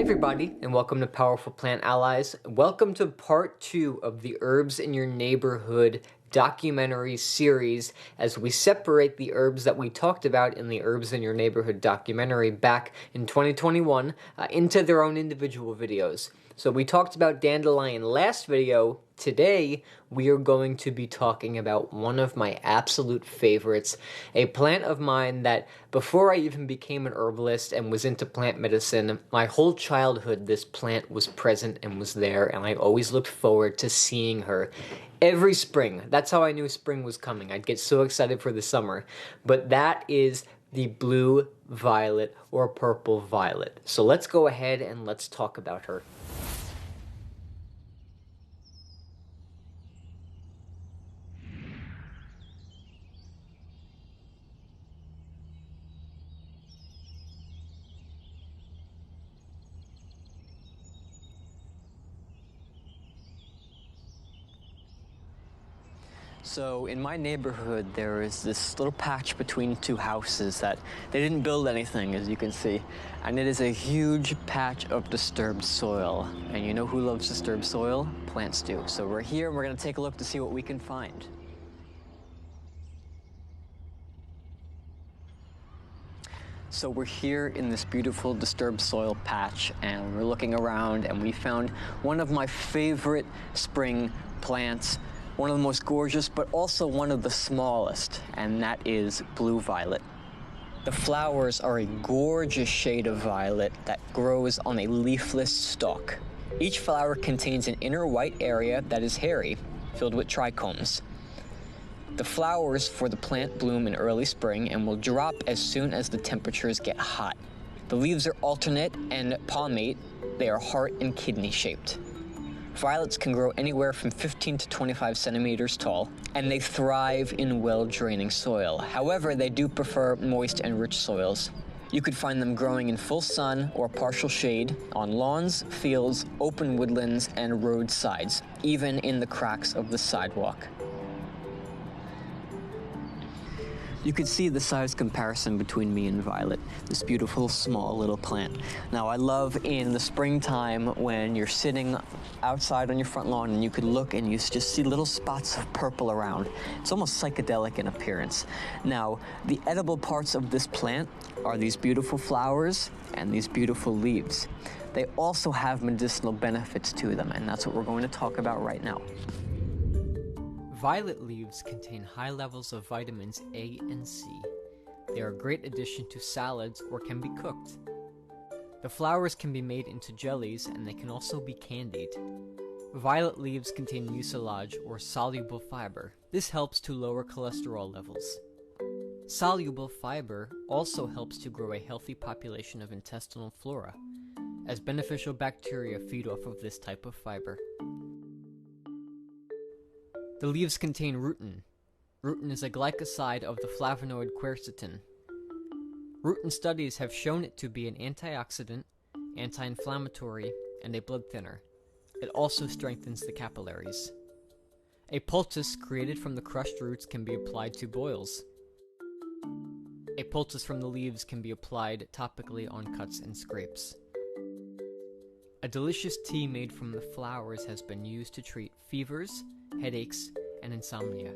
everybody, and welcome to Powerful Plant Allies. Welcome to part 2 of the Herbs in Your Neighborhood documentary series as we separate the herbs that we talked about in the Herbs in Your Neighborhood documentary back in 2021 into their own individual videos. So we talked about dandelion last video. Today, we are going to be talking about one of my absolute favorites, a plant of mine that before I even became an herbalist and was into plant medicine, my whole childhood this plant was present and was there, and I always looked forward to seeing her every spring. That's how I knew spring was coming. I'd get so excited for the summer. But that is the blue violet or purple violet. So let's go ahead and let's talk about her. So in my neighborhood, there is this little patch between two houses that they didn't build anything, as you can see. And it is a huge patch of disturbed soil. And you know who loves disturbed soil? Plants do. So we're here and we're gonna take a look to see what we can find. So we're here in this beautiful disturbed soil patch and we're looking around and we found one of my favorite spring plants. One of the most gorgeous, but also one of the smallest, and that is blue violet. The flowers are a gorgeous shade of violet that grows on a leafless stalk. Each flower contains an inner white area that is hairy, filled with trichomes. The flowers for the plant bloom in early spring and will drop as soon as the temperatures get hot. The leaves are alternate and palmate. They are heart and kidney shaped. Violets can grow anywhere from 15 to 25 centimeters tall, and they thrive in well-draining soil. However, they do prefer moist and rich soils. You could find them growing in full sun or partial shade, on lawns, fields, open woodlands, and roadsides, even in the cracks of the sidewalk. You could see the size comparison between me and violet, this beautiful small little plant. Now I love in the springtime when you're sitting outside on your front lawn and you could look and you just see little spots of purple around. It's almost psychedelic in appearance. Now, the edible parts of this plant are these beautiful flowers and these beautiful leaves. They also have medicinal benefits to them, and that's what we're going to talk about right now. Violet leaves contain high levels of vitamins A and C. They are a great addition to salads or can be cooked. The flowers can be made into jellies and they can also be candied. Violet leaves contain mucilage or soluble fiber. This helps to lower cholesterol levels. Soluble fiber also helps to grow a healthy population of intestinal flora, as beneficial bacteria feed off of this type of fiber. The leaves contain rutin. Rutin is a glycoside of the flavonoid quercetin. Rutin studies have shown it to be an antioxidant, anti-inflammatory, and a blood thinner. It also strengthens the capillaries. A poultice created from the crushed roots can be applied to boils. A poultice from the leaves can be applied topically on cuts and scrapes. A delicious tea made from the flowers has been used to treat fevers, headaches, and insomnia.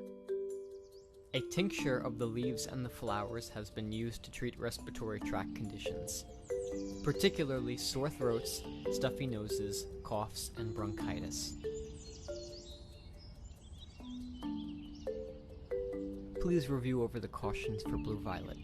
A tincture of the leaves and the flowers has been used to treat respiratory tract conditions, particularly sore throats, stuffy noses, coughs, and bronchitis. Please review over the cautions for blue violet.